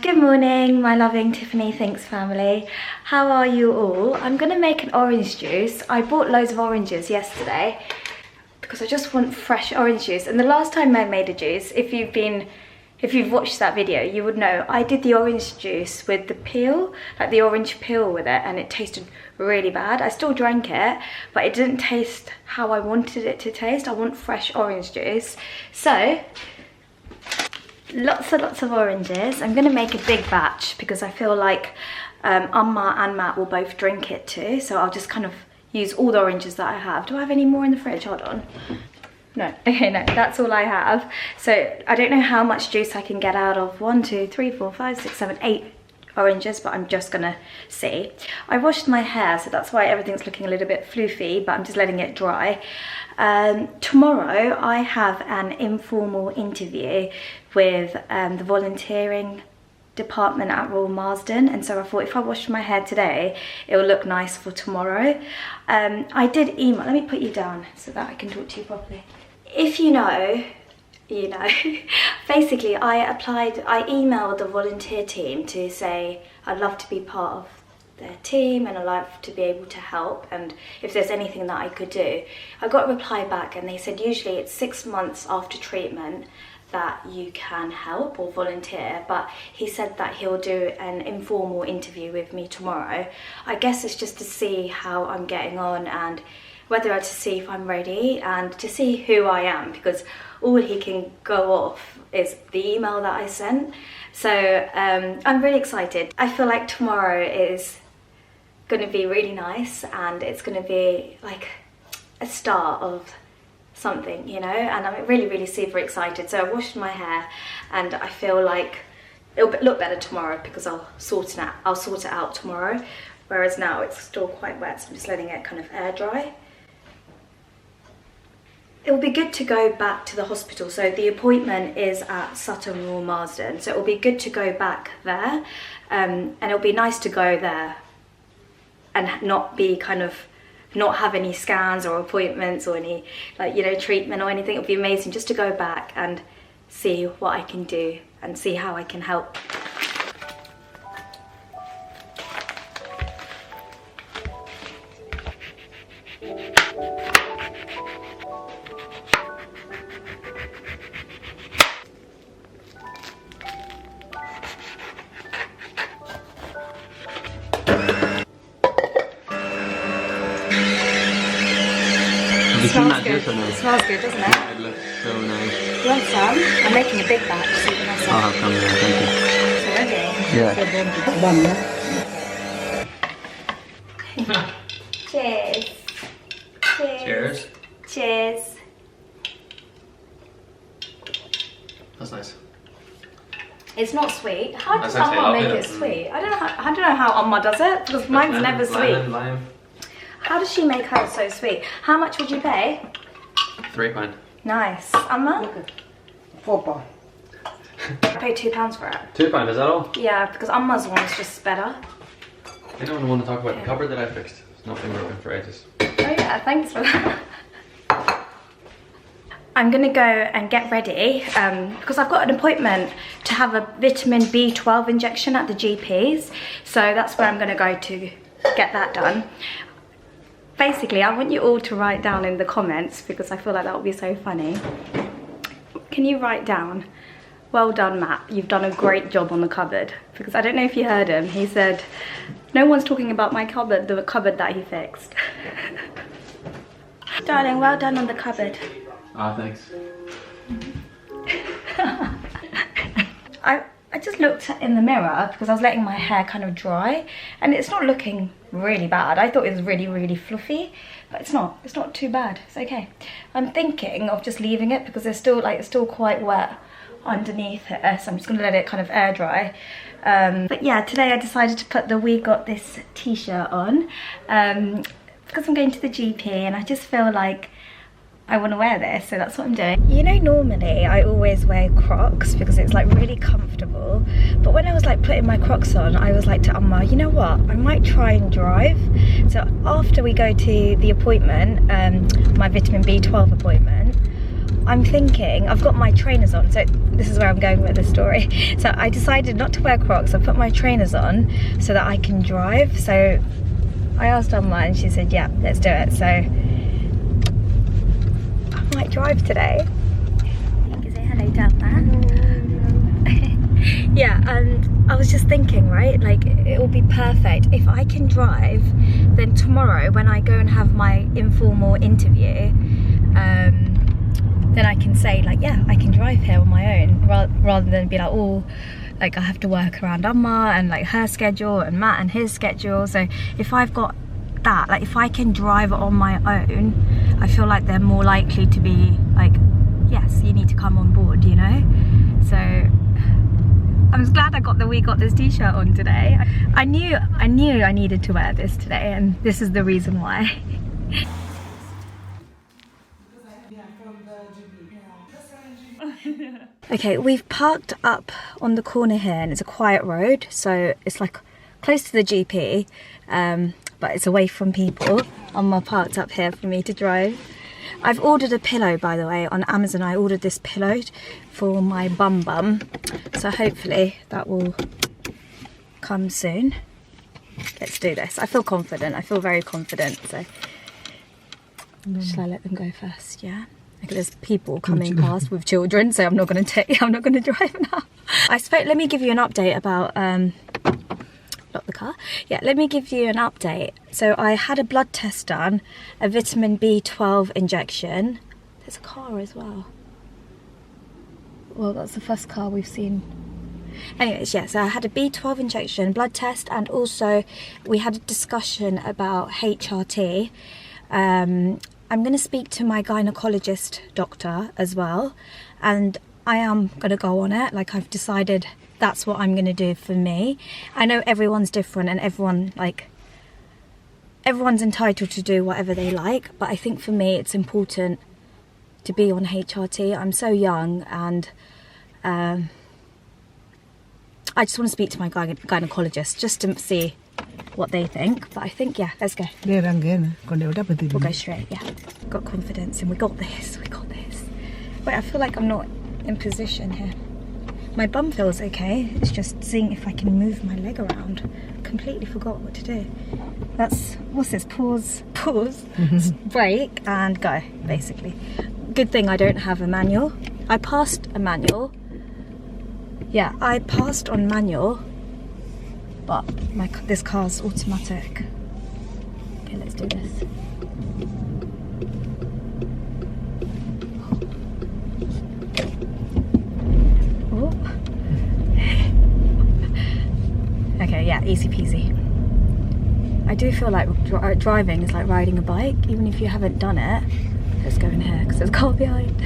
Good morning, my loving Tiffany Thinks family. How are you all? I'm gonna make an orange juice. I bought loads of oranges yesterday because I just want fresh orange juice. And the last time I made a juice, if you've watched that video, you would know I did the orange juice with the peel, like the orange peel with it, and it tasted really bad. I still drank it, but it didn't taste how I wanted it to taste. I want fresh orange juice. So, lots of oranges. I'm gonna make a big batch because I feel like Amma and Matt will both drink it too. So I'll just kind of use all the oranges that I have. Do I have any more in the fridge? Hold on. No, okay, no, that's all I have. So I don't know how much juice I can get out of 1, 2, 3, 4, 5, 6, 7, 8 oranges, but I'm just gonna see. I washed my hair, so that's why everything's looking a little bit floofy, but I'm just letting it dry. Tomorrow I have an informal interview with the volunteering department at Royal Marsden, and so I thought if I washed my hair today it will look nice for tomorrow. I did email, let me put you down so that I can talk to you properly. If you know, you know. Basically I emailed the volunteer team to say I'd love to be part of their team and I'd love to be able to help, and if there's anything that I could do. I got a reply back and they said usually it's 6 months after treatment that you can help or volunteer, but he said that he'll do an informal interview with me tomorrow. I guess it's just to see how I'm getting on and whether to see if I'm ready and to see who I am, because all he can go off is the email that I sent. So I'm really excited. I feel like tomorrow is going to be really nice and it's going to be like a start of something, you know, and I'm really super excited. So I washed my hair and I feel like it'll look better tomorrow because I'll sort it out tomorrow, whereas now it's still quite wet, so I'm just letting it kind of air dry. It will be good to go back to the hospital. So the appointment is at Sutton Royal Marsden, so it will be good to go back there, and it'll be nice to go there and not have any scans or appointments or any, like, you know, treatment or anything. It would be amazing just to go back and see what I can do and see how I can help. It smells good. It smells good, doesn't it? Yeah, it looks so nice. You want some? I'm making a big batch, so you can have some. I'll have some, yeah, thank you. Yeah. Cheers. Cheers. Cheers. That's nice. It's not sweet. How does That's Amma actually make it sweet? I don't know how Amma does it, because mine's never sweet. Lime. How does she make hers so sweet? How much would you pay? £3. Nice. Amma? £4. I paid £2 for it. £2, is that all? Yeah, because Amma's one is just better. I don't want to talk about the cupboard that I fixed. It's not been working for ages. Oh yeah, thanks for that. I'm gonna go and get ready because I've got an appointment to have a vitamin B12 injection at the GP's. So that's where I'm gonna go to get that done. Basically, I want you all to write down in the comments because I feel like that would be so funny. Can you write down, well done Matt, you've done a great job on the cupboard? Because I don't know if you heard him, he said, no one's talking about my cupboard, the cupboard that he fixed. Darling, well done on the cupboard. Ah, thanks. I just looked in the mirror because I was letting my hair kind of dry and it's not looking really bad. I thought it was really fluffy, but it's not too bad. It's okay. I'm thinking of just leaving it because it's still quite wet underneath it, so I'm just gonna let it kind of air dry. But yeah, today I decided to put the We Got This t-shirt on because I'm going to the GP and I just feel like I want to wear this, so that's what I'm doing. You know, normally I always wear Crocs because it's like really comfortable, but when I was like putting my Crocs on, I was like to Amma, you know what, I might try and drive. So after we go to the appointment, my vitamin B12 appointment, I'm thinking, I've got my trainers on, so this is where I'm going with the story. So I decided not to wear Crocs. I put my trainers on so that I can drive. So I asked Amma and she said, yeah, let's do it. So I might drive today. You can say hello down there. Yeah, and I was just thinking, right, like it will be perfect if I can drive. Then tomorrow when I go and have my informal interview, then I can say like, yeah, I can drive here on my own, rather than be like, oh, like I have to work around Amma and like her schedule and Matt and his schedule. So if I've got that, like if I can drive on my own, I feel like they're more likely to be like, yes, you need to come on board, you know. So I'm just glad we got this t-shirt on today. I knew I needed to wear this today, and this is the reason why. Okay, we've parked up on the corner here, and it's a quiet road, so it's like close to the GP, but it's away from people. Amma parked up here for me to drive. I've ordered a pillow, by the way, on Amazon. I ordered this pillow for my bum, so hopefully that will come soon. Let's do this. I feel confident. I feel very confident. So shall I let them go first? Yeah. Okay, there's people coming past with children, so I'm not going to drive now. Let me give you an update about lock the car. Yeah, let me give you an update. So I had a blood test done, a vitamin B12 injection. There's a car as well. Well, that's the first car we've seen. Anyways, yeah, so I had a B12 injection, blood test, and also we had a discussion about HRT. I'm going to speak to my gynecologist doctor as well, and I am going to go on it. Like, I've decided that's what I'm going to do for me. I know everyone's different, and everyone's entitled to do whatever they like, but I think for me it's important to be on HRT. I'm so young, and I just want to speak to my gynecologist just to see what they think. But I think, yeah, let's go. We'll go straight, yeah. Got confidence, and we got this. Wait, I feel like I'm not in position here. My bum feels okay. It's just seeing if I can move my leg around. Completely forgot what to do. What's this? Pause, break, and go, basically. Good thing I don't have a manual. I passed a manual. Yeah, I passed on manual, but this car's automatic. Okay, let's do this. Oh. Okay, yeah, easy peasy. I do feel like driving is like riding a bike, even if you haven't done it. Let's go in here because there's a car behind.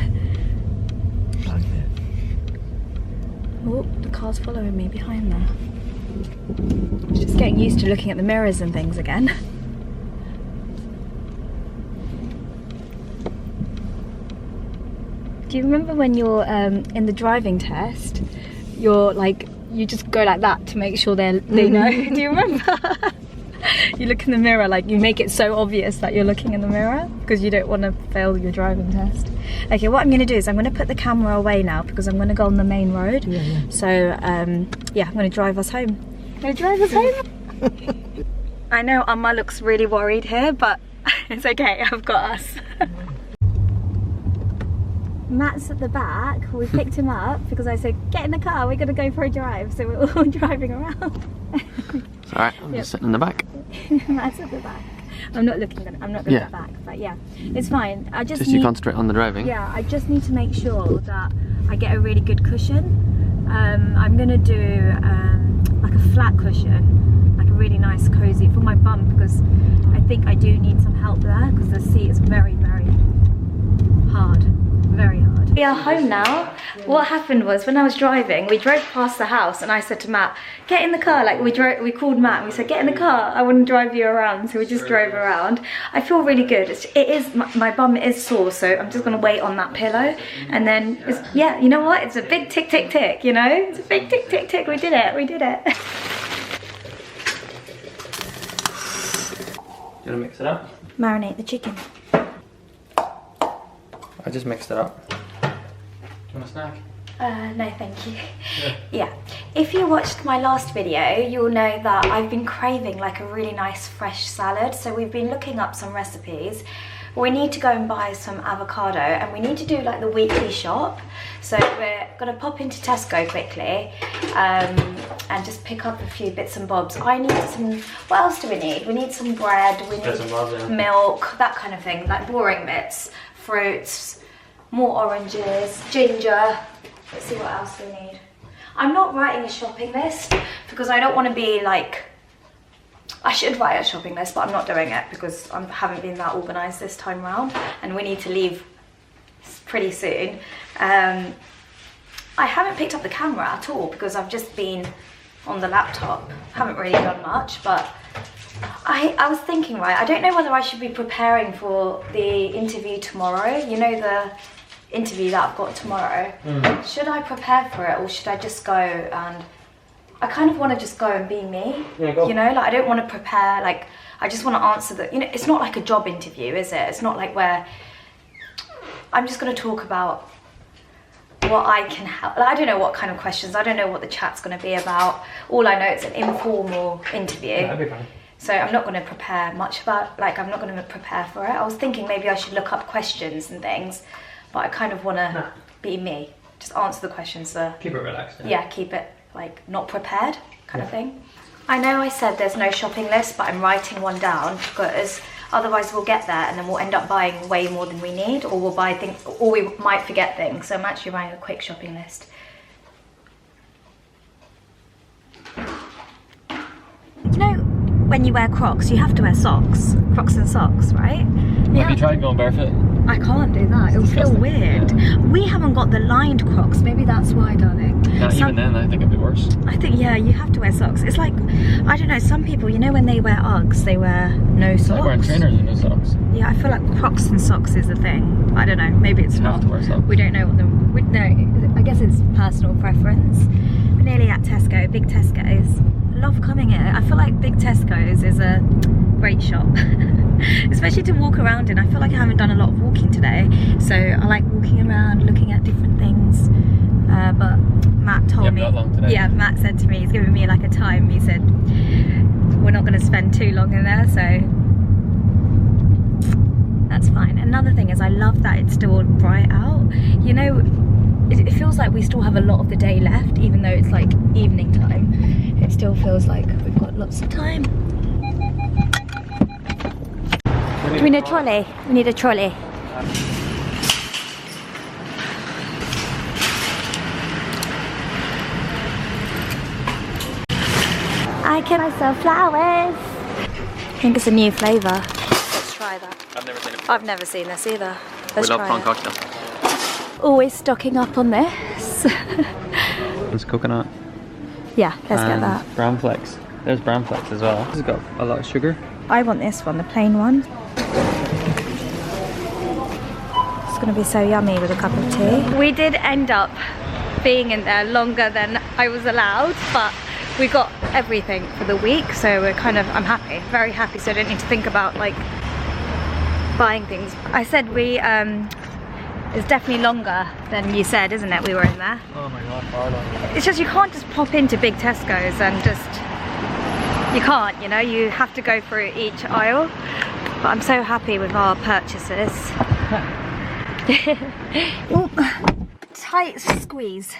Oh, the car's following me behind there. Just getting used to looking at the mirrors and things again. Do you remember when you're in the driving test, you just go like that to make sure they know? Do you remember? You look in the mirror, like you make it so obvious that you're looking in the mirror because you don't want to fail your driving test. Okay, what I'm going to do is I'm going to put the camera away now because I'm going to go on the main road. Yeah. So yeah, I'm going to drive us home. I know Amma looks really worried here, but it's okay, I've got us. Matt's at the back. We picked him up because I said, get in the car, we're going to go for a drive. So we're all driving around. It's alright, I'm just sitting in the back. Matt's at the back. I'm not going to back, but yeah, it's fine. Just you concentrate on the driving. Yeah, I just need to make sure that I get a really good cushion. I'm going to do like a flat cushion, like a really nice cozy for my bum, because I think I do need some help there because the seat is very, very hard. Very hard. We are home now. What happened was when I was driving, we drove past the house and I said to Matt, get in the car. Like we called Matt and we said, get in the car, I want to drive you around. So we just drove around. I feel really good. My bum is sore, so I'm just going to wait on that pillow. And then, yeah, you know what? It's a big tick, tick, tick, you know? It's a big tick, tick, tick. We did it. You want to mix it up? Marinate the chicken. I just mixed it up. Do you want a snack? No, thank you. Yeah, if you watched my last video, you'll know that I've been craving like a really nice fresh salad. So we've been looking up some recipes. We need to go and buy some avocado, and we need to do like the weekly shop. So we're gonna pop into Tesco quickly and just pick up a few bits and bobs. I need some, what else do we need? We need some bread, we need milk, that kind of thing, like boring bits, fruits, more oranges, ginger. Let's see what else we need. I'm not writing a shopping list because I don't want to be like, I should write a shopping list, but I'm not doing it because I haven't been that organised this time around, and we need to leave pretty soon. I haven't picked up the camera at all because I've just been on the laptop. Haven't really done much, but I was thinking, right, I don't know whether I should be preparing for the interview tomorrow. You know, the interview that I've got tomorrow. Should I prepare for it, or should I just go? And I kind of want to just go and be me. Yeah, go. You know, like I don't want to prepare, like I just want to answer the, you know, it's not like a job interview, is it? It's not like where I'm just going to talk about what I can help. Like, I don't know what kind of questions, I don't know what the chat's going to be about. All I know, it's an informal interview. That'd be fine. So I'm not going to prepare much about, like I'm not going to prepare for it. I was thinking maybe I should look up questions and things, but I kind of want to be me. Just answer the questions. Keep it relaxed. Yeah, keep it like not prepared kind of thing. I know I said there's no shopping list, but I'm writing one down because otherwise we'll get there and then we'll end up buying way more than we need, or we'll buy things, or we might forget things. So I'm actually writing a quick shopping list. You know, when you wear Crocs, you have to wear socks. Crocs and socks, right? Have you tried going barefoot? I can't do that. It'll feel weird. Yeah. We haven't got the lined Crocs. Maybe that's why, darling. No, even then, I think it'd be worse. I think, yeah, you have to wear socks. It's like, I don't know, some people, you know, when they wear Uggs, they wear no socks. I like wearing trainers and no socks. Yeah, I feel like Crocs and socks is a thing. I don't know, maybe it's not. You have to wear socks. We don't know what no, I guess it's personal preference. We're nearly at Tesco, big Tesco's. I love coming here. I feel like big Tesco's is a great shop. Especially to walk around in. I feel like I haven't done a lot of walking today, so I like walking around, looking at different things. But Matt told me, yeah, Matt said to me, he's giving me like a time. He said we're not going to spend too long in there, so that's fine. Another thing is I love that it's still bright out. You know, it feels like we still have a lot of the day left, even though it's like evening time. It still feels like we've got lots of time. Do we need a trolley? We need a trolley. I can sell flowers. I think it's a new flavour. Let's try that. I've never seen it. I've never seen this either. Let's we love try prawn it. cocktail. Always stocking up on this. There's coconut. Yeah, let's get that. Bran flakes. There's bran flakes as well. This has got a lot of sugar. I want this one, the plain one. It's gonna be so yummy with a cup of tea. We did end up being in there longer than I was allowed, but we got everything for the week, so we're kind of, I'm happy, very happy, so I don't need to think about like buying things. I said it's definitely longer than you said, isn't it? We were in there. Oh my god, far longer. It's just you can't just pop into big Tesco's and just, you can't, you know, you have to go through each aisle. But I'm so happy with our purchases. Ooh, tight squeeze.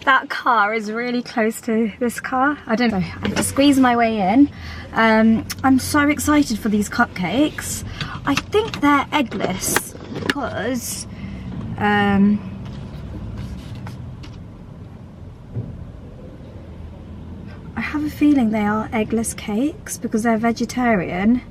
That car is really close to this car. I don't know, I have to squeeze my way in. I'm so excited for these cupcakes. I think they're eggless because I have a feeling they are eggless cakes because they're vegetarian.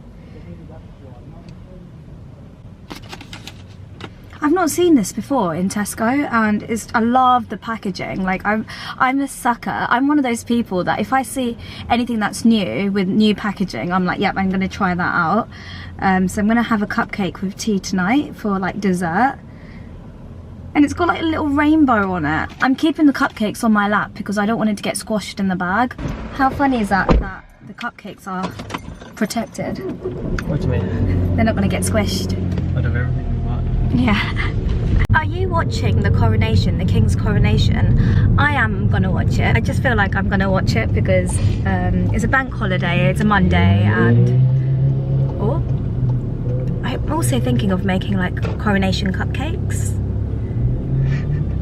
I've not seen this before in Tesco, and I love the packaging. Like I'm a sucker. I'm one of those people that if I see anything that's new with new packaging, I'm like, yep, I'm gonna try that out. So I'm gonna have a cupcake with tea tonight for like dessert. And it's got like a little rainbow on it. I'm keeping the cupcakes on my lap because I don't want it to get squashed in the bag. How funny is that the cupcakes are protected? What do you mean? They're not gonna get squished. Out of everything we want. Yeah. Are you watching the coronation, the King's coronation? I am gonna watch it. I just feel like I'm gonna watch it because it's a bank holiday, it's a Monday, and I'm also thinking of making like coronation cupcakes.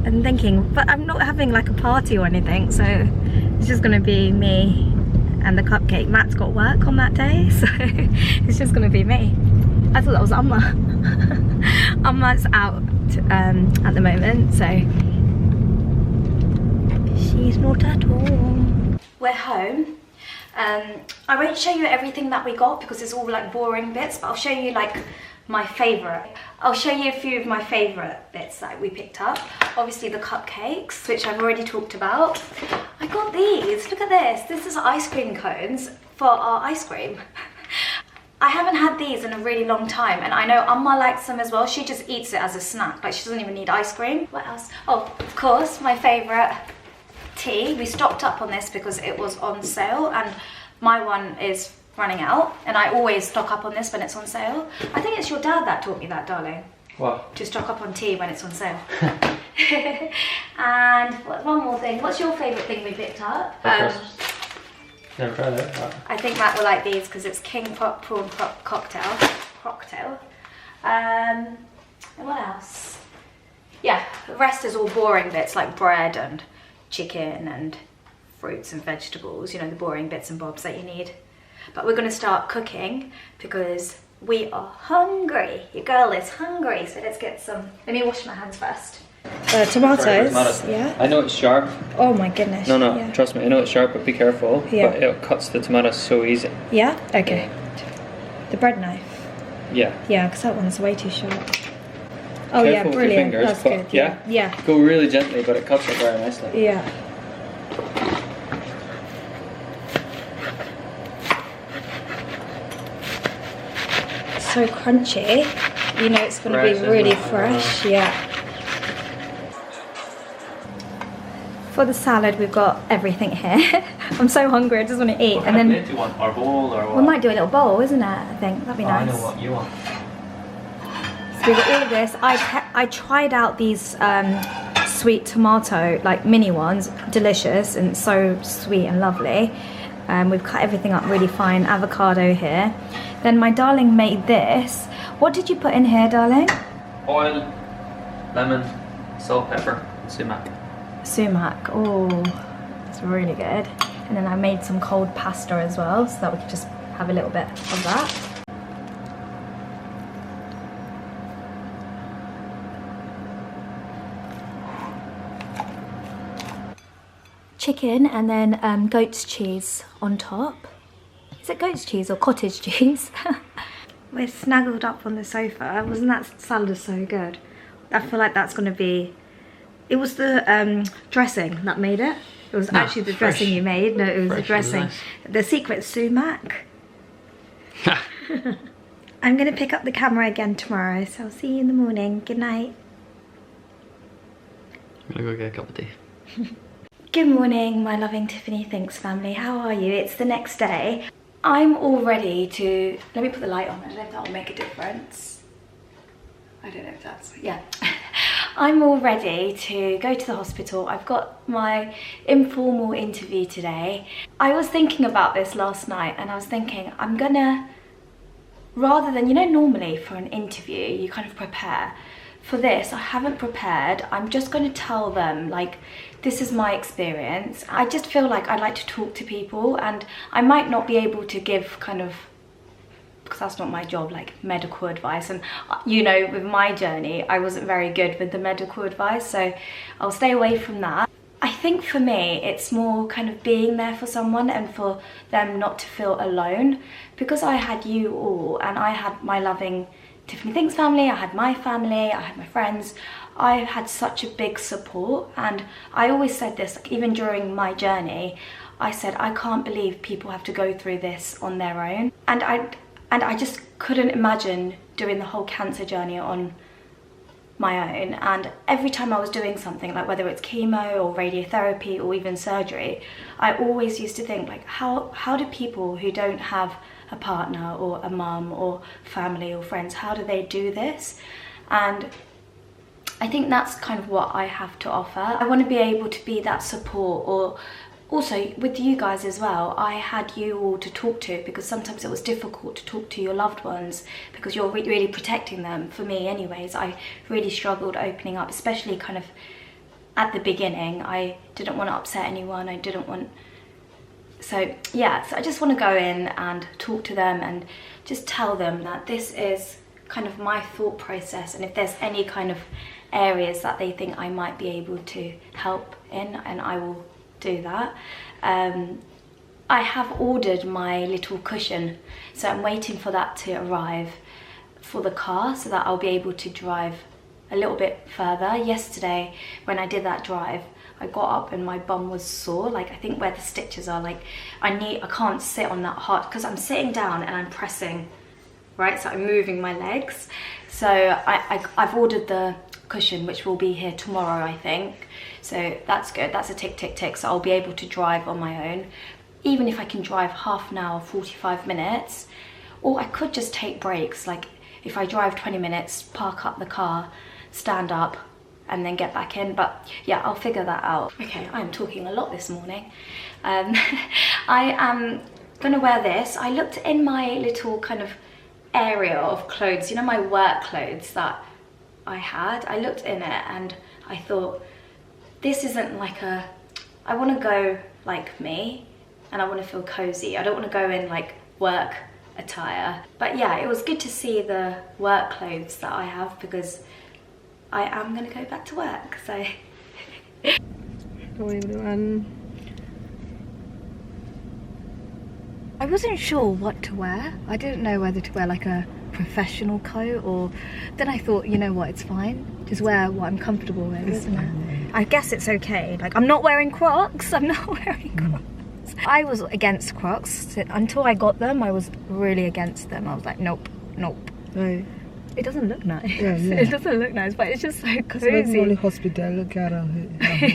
I'm thinking, but I'm not having like a party or anything, so it's just gonna be me and the cupcake. Matt's got work on that day, so it's just gonna be me. I thought that was Amma. Amma's out at the moment, so she's not at home. We're home. I won't show you everything that we got because it's all like boring bits, but I'll show you like my favourite. I'll show you a few of my favourite bits that we picked up. Obviously the cupcakes, which I've already talked about. I got these, look at this. This is ice cream cones for our ice cream. I haven't had these in a really long time, and I know Amma likes them as well. She just eats it as a snack, like she doesn't even need ice cream. What else? Oh, of course, my favourite tea. We stocked up on this because it was on sale, and my one is running out, and I always stock up on this when it's on sale. I think it's your dad that taught me that, darling. What? To stock up on tea when it's on sale. And one more thing. What's your favourite thing we picked up? Never tried it. I think Matt will like these because it's king prawn cocktail. And what else? Yeah, the rest is all boring bits like bread and chicken and fruits and vegetables, you know, the boring bits and bobs that you need. But we're going to start cooking because we are hungry. Your girl is hungry, so let's get some. Let me wash my hands first. Tomatoes. Yeah. I know it's sharp. Oh my goodness. No, yeah. Trust me. I know it's sharp, but be careful. Yeah. But it cuts the tomatoes so easy. Yeah. Okay. The bread knife. Yeah. Yeah, because that one's way too sharp. Oh Careful yeah, with brilliant. your fingers, That's good. yeah. Yeah. Go really gently, but it cuts it very nicely. Yeah. So crunchy. You know it's going to be really fresh. Yeah. For the salad, we've got everything here. I'm so hungry, I just want to eat. And then into one, or bowl, or what? We might do a little bowl, isn't it? I think that'd be nice. I know what you want. So we've got all of this. I tried out these sweet tomato, like mini ones, delicious and so sweet and lovely. We've cut everything up really fine. Avocado here. Then my darling made this. What did you put in here, darling? Oil, lemon, salt, pepper, and sumac. Sumac. Oh, it's really good. And then I made some cold pasta as well, so that we could just have a little bit of that. Chicken and then goat's cheese on top. Is it goat's cheese or cottage cheese? We're snuggled up on the sofa. Wasn't that salad so good? I feel like that's gonna be. It was the dressing that made it. It was actually the dressing you made. No, it was the dressing. Nice. The secret sumac. I'm gonna pick up the camera again tomorrow, so I'll see you in the morning. Good night. I'm gonna go get a cup of tea. Good morning, my loving Tiffany Thinks family. How are you? It's the next day. I'm all ready to, let me put the light on. I don't know if that will make a difference. I don't know if that's, yeah. I'm all ready to go to the hospital. I've got my informal interview today. I was thinking about this last night and I was thinking, I'm gonna, rather than, you know, normally for an interview, you kind of prepare. For this, I haven't prepared. I'm just going to tell them, like, this is my experience. I just feel like I like to talk to people, and I might not be able to give kind of, because that's not my job, like medical advice. And you know, with my journey, I wasn't very good with the medical advice, so I'll stay away from that. I think for me, it's more kind of being there for someone and for them not to feel alone. Because I had you all, and I had my loving Tiffany Thinks family, I had my family, I had my friends. I had such a big support, and I always said this, like, even during my journey, I said, I can't believe people have to go through this on their own. And I just couldn't imagine doing the whole cancer journey on my own. And every time I was doing something, like whether it's chemo or radiotherapy or even surgery, I always used to think, like, how do people who don't have a partner or a mum or family or friends, how do they do this? And I think that's kind of what I have to offer. I want to be able to be that support, or also with you guys as well. I had you all to talk to, because sometimes it was difficult to talk to your loved ones because you're really protecting them. For me anyways, I really struggled opening up, especially kind of at the beginning. I didn't want to upset anyone. I didn't want... So yeah, so I just want to go in and talk to them and just tell them that this is kind of my thought process, and if there's any kind of areas that they think I might be able to help in, and I will do that. I have ordered my little cushion, so I'm waiting for that to arrive for the car so that I'll be able to drive a little bit further. Yesterday when I did that drive, I got up and my bum was sore, like I think where the stitches are, like I can't sit on that hard because I'm sitting down and I'm pressing, right? So I'm moving my legs. So I've ordered the cushion, which will be here tomorrow, I think. So that's good. That's a tick, tick, tick. So I'll be able to drive on my own. Even if I can drive half an hour, 45 minutes, or I could just take breaks. Like if I drive 20 minutes, park up the car, stand up, and then get back in. But yeah, I'll figure that out. Okay, I'm talking a lot this morning. I am gonna wear this. I looked in my little kind of area of clothes, you know, my work clothes that I had. I looked in it and I thought, this isn't like a... I want to go like me, and I want to feel cozy. I don't want to go in like work attire. But yeah, it was good to see the work clothes that I have, because I am going to go back to work, so... I wasn't sure what to wear. I didn't know whether to wear like a professional coat, or then I thought, you know what, it's fine. Just wear what I'm comfortable with, isn't it? I guess it's okay. Like, I'm not wearing Crocs. I'm not wearing Crocs. I was against Crocs. Until I got them, I was really against them. I was like, nope, nope. Right. It doesn't look nice. Yeah. It doesn't look nice, but it's just so cozy. Only hospital, look at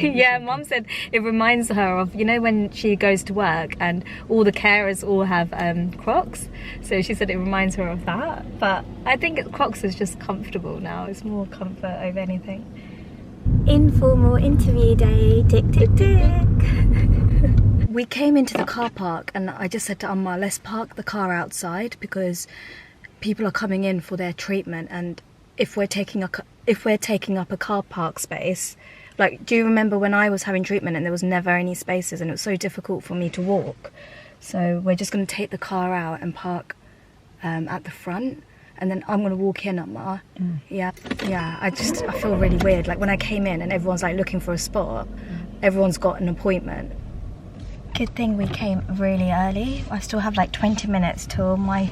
Yeah, Mum said it reminds her of, you know, when she goes to work and all the carers all have Crocs. So she said it reminds her of that. But I think Crocs is just comfortable now. It's more comfort over anything. Informal interview day, tick, tick, tick. We came into the car park and I just said to Amma, let's park the car outside because people are coming in for their treatment, and if we're taking up a car park space, like, do you remember when I was having treatment and there was never any spaces and it was so difficult for me to walk? So we're just going to take the car out and park at the front, and then I'm going to walk in, Amma. Yeah, I feel really weird. Like when I came in and everyone's like looking for a spot, everyone's got an appointment. Good thing we came really early. I still have like 20 minutes till my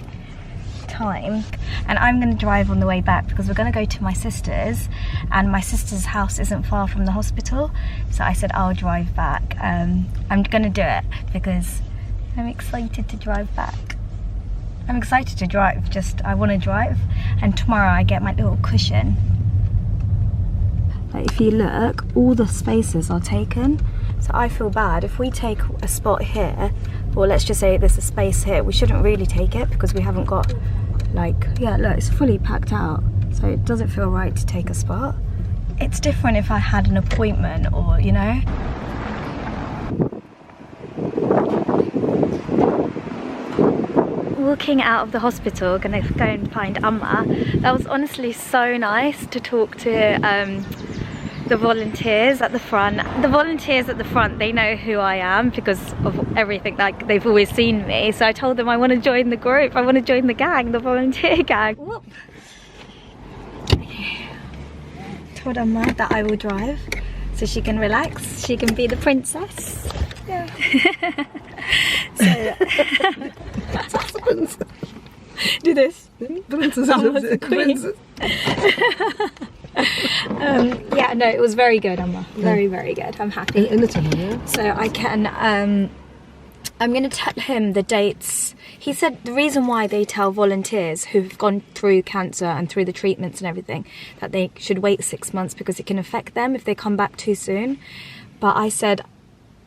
time, and I'm going to drive on the way back because we're going to go to my sister's, and my sister's house isn't far from the hospital, so I said I'll drive back. I'm going to do it because I'm excited to drive back. I'm excited to drive, I want to drive, and tomorrow I get my little cushion. Like if you look, all the spaces are taken, so I feel bad. If we take a spot here, or let's just say there's a space here, we shouldn't really take it because we haven't got, like, yeah, look, it's fully packed out, so it doesn't feel right to take a spot. It's different if I had an appointment, or, you know. Walking out of the hospital, gonna go and find Amma. That was honestly so nice to talk to the volunteers at the front. The volunteers at the front, they know who I am because of everything, like they've always seen me. So I told them I want to join the group, I want to join the gang, the volunteer gang. Whoop. Told Amma that I will drive so she can relax, she can be the princess. Yeah. So do this. Princess. Amma's the queen. Yeah, no, it was very good, Amma. Very, very good. I'm happy. So I can, I'm going to tell him the dates. He said the reason why they tell volunteers who've gone through cancer and through the treatments and everything that they should wait 6 months because it can affect them if they come back too soon. But I said,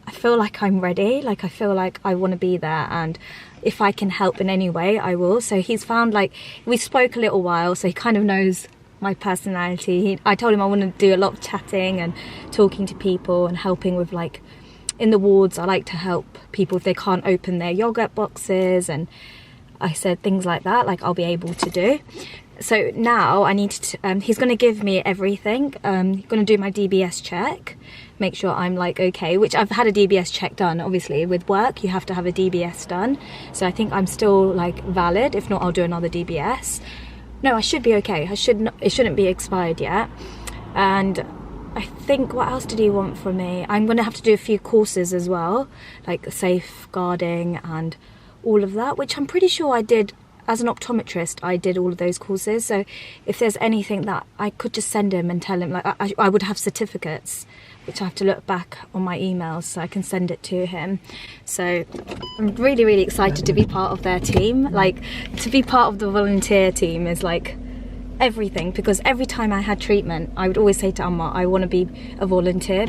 I feel like I'm ready. Like I feel like I want to be there, and if I can help in any way, I will. So he's found, like, we spoke a little while, so he kind of knows my personality. I told him I want to do a lot of chatting and talking to people and helping with, like, in the wards, I like to help people if they can't open their yogurt boxes, and I said things like that, like I'll be able to do. So now I need to, he's going to give me everything. He's going to do my DBS check, make sure I'm like okay, which I've had a DBS check done. Obviously with work you have to have a DBS done, so I think I'm still like valid. If not, I'll do another DBS. No, I should be okay. It shouldn't be expired yet. And I think, what else did he want from me? I'm going to have to do a few courses as well, like safeguarding and all of that, which I'm pretty sure I did. As an optometrist, I did all of those courses, so if there's anything that I could just send him and tell him, like I would have certificates, which I have to look back on my emails so I can send it to him. So I'm really, really excited to be part of their team. Like, to be part of the volunteer team is like everything, because every time I had treatment, I would always say to Amma, I want to be a volunteer.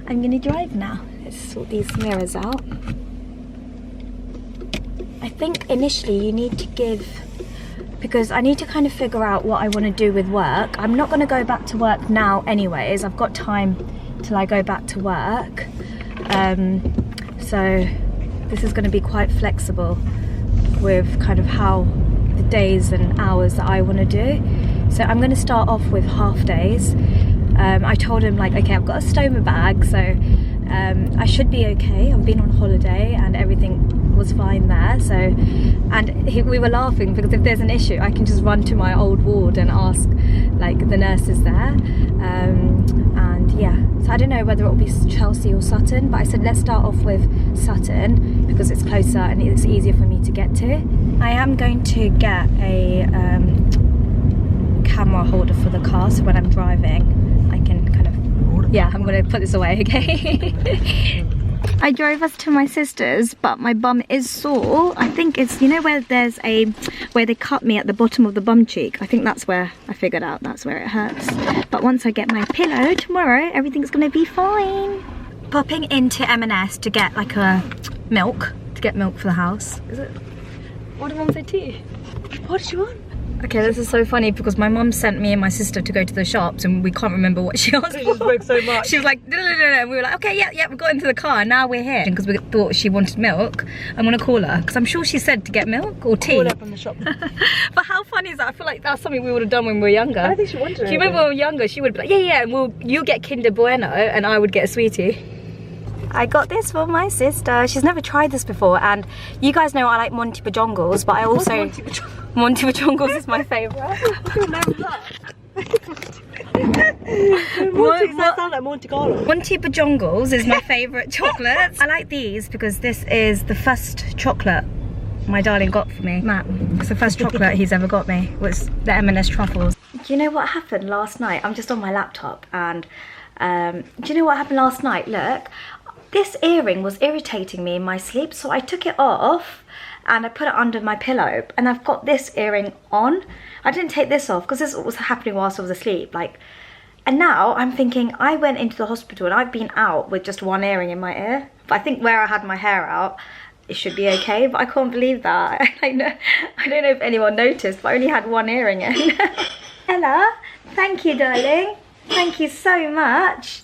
I'm gonna drive now. Let's sort these mirrors out. I think initially you need to give, because I need to kind of figure out what I want to do with work. I'm not going to go back to work now anyways. I've got time till I go back to work. So this is going to be quite flexible with kind of how the days and hours that I want to do. So I'm going to start off with half days. I told him, like, okay, I've got a stoma bag, so I should be okay. I've been on holiday and everything was fine there. So, and we were laughing because if there's an issue, I can just run to my old ward and ask, like, the nurses there. And yeah, so I don't know whether it'll be Chelsea or Sutton, but I said let's start off with Sutton because it's closer and it's easier for me to get to. I am going to get a camera holder for the car, so when I'm driving I can kind of, yeah, I'm gonna put this away, okay? I drove us to my sister's, but my bum is sore. I think it's, you know where there's where they cut me at the bottom of the bum cheek? I think that's where I figured out that's where it hurts. But once I get my pillow tomorrow, everything's gonna be fine. Popping into M&S to get like a milk, for the house. Is it? What did Mum say tea? What did you want? Okay, this is so funny because my mum sent me and my sister to go to the shops and we can't remember what she asked for. She spoke so much. She was like, no, and we were like, okay, yeah, we got into the car and now we're here. Because we thought she wanted milk, I'm gonna call her because I'm sure she said to get milk or tea. Call her from the shop. But how funny is that? I feel like that's something we would have done when we were younger. I think she wanted it. Do you remember when we were younger? She would be like, yeah, and you get Kinder Bueno and I would get a sweetie. I got this for my sister. She's never tried this before, and you guys know I like Monty Bajongles, but I also... Monty Bajongles is my favourite. What's your name is that? Monty, that sounds like Monte Carlo. Monty Bajongles is my favourite chocolate. I like these because this is the first chocolate my darling got for me. Matt, it's the first chocolate he's ever got me, was the M&S truffles. Do you know what happened last night? I'm just on my laptop and do you know what happened last night? Look, this earring was irritating me in my sleep, so I took it off and I put it under my pillow, and I've got this earring on. I didn't take this off because this was happening whilst I was asleep, like, and now I'm thinking I went into the hospital and I've been out with just one earring in my ear. But I think where I had my hair out, it should be okay, but I can't believe that. I don't know if anyone noticed, but I only had one earring in. Ella, thank you, darling. Thank you so much.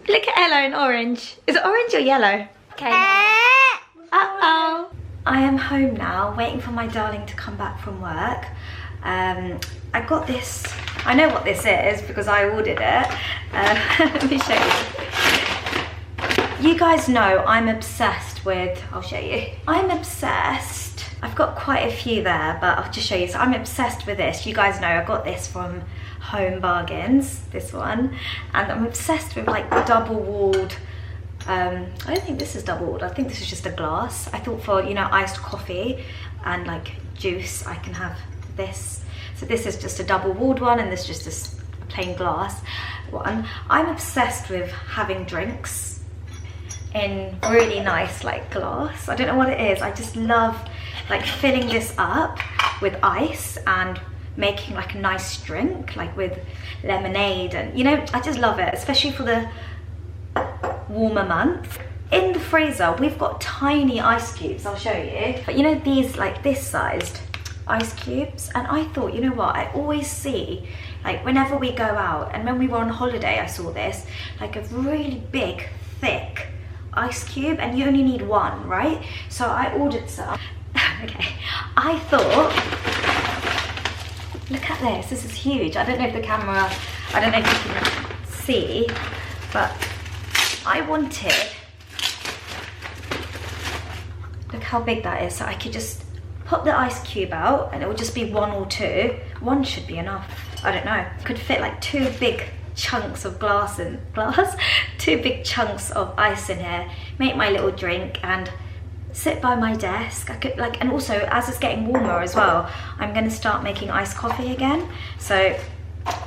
Look at Ella in orange. Is it orange or yellow? Okay. Uh-oh. I am home now, waiting for my darling to come back from work. I got this. I know what this is because I ordered it. Let me show you. You guys know I'm obsessed with, I'll show you. I'm obsessed. I've got quite a few there, but I'll just show you. So I'm obsessed with this. You guys know I got this from Home Bargains, this one, and I'm obsessed with like double-walled, I don't think this is double-walled, I think this is just a glass. I thought for, you know, iced coffee and like juice, I can have this. So this is just a double-walled one and this is just a plain glass one. I'm obsessed with having drinks in really nice like glass. I don't know what it is, I just love like filling this up with ice and making like a nice drink, like with lemonade, and you know, I just love it, especially for the warmer months. In the freezer we've got tiny ice cubes, I'll show you, but you know these like this sized ice cubes, and I thought, you know what, I always see, like whenever we go out, and when we were on holiday I saw this, like a really big, thick ice cube, and you only need one, right? So I ordered some. Okay, I thought, look at this is huge. I don't know if the camera, I don't know if you can see, but I wanted, look how big that is, so I could just pop the ice cube out and it would just be one or two. One should be enough, I don't know. Could fit like two big chunks of two big chunks of ice in here, make my little drink and sit by my desk. I could like, and also as it's getting warmer as well, I'm gonna start making iced coffee again. So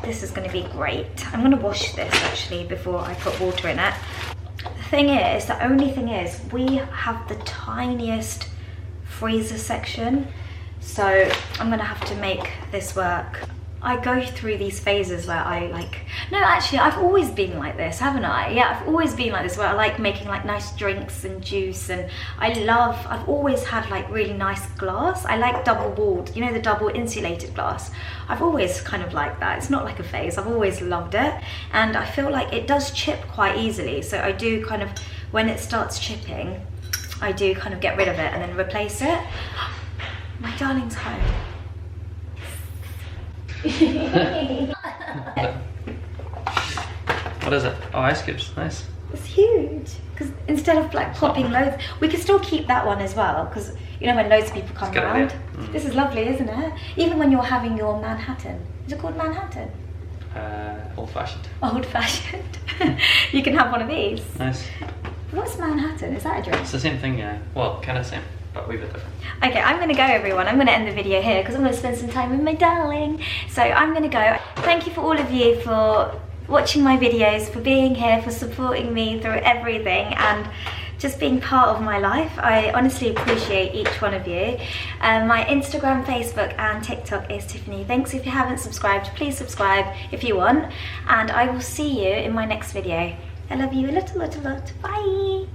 this is gonna be great. I'm gonna wash this actually before I put water in it. The only thing is, we have the tiniest freezer section, so I'm gonna have to make this work. I go through these phases where I like, no actually I've always been like this, haven't I? Yeah, I've always been like this, where I like making like nice drinks and juice, and I've always had like really nice glass. I like double walled, you know, the double insulated glass. I've always kind of liked that. It's not like a phase, I've always loved it, and I feel like it does chip quite easily, so I do kind of, when it starts chipping, I do kind of get rid of it and then replace it. My darling's home. What is it? Oh, ice cubes. Nice. It's huge, because instead of like popping loads, we could still keep that one as well, because you know when loads of people come around. This is lovely, isn't it? Even when you're having your Manhattan. Is it called Manhattan? Old-fashioned. Old-fashioned. You can have one of these. Nice. What's Manhattan? Is that a drink? It's the same thing, yeah. Well, kind of same, but we've bit different. Okay, I'm gonna go everyone. I'm gonna end the video here because I'm gonna spend some time with my darling. So I'm gonna go. Thank you for all of you for watching my videos, for being here, for supporting me through everything, and just being part of my life. I honestly appreciate each one of you. My Instagram, Facebook and TikTok is Tiffany Thinks. If you haven't subscribed, please subscribe if you want, and I will see you in my next video. I love you a lot. Bye.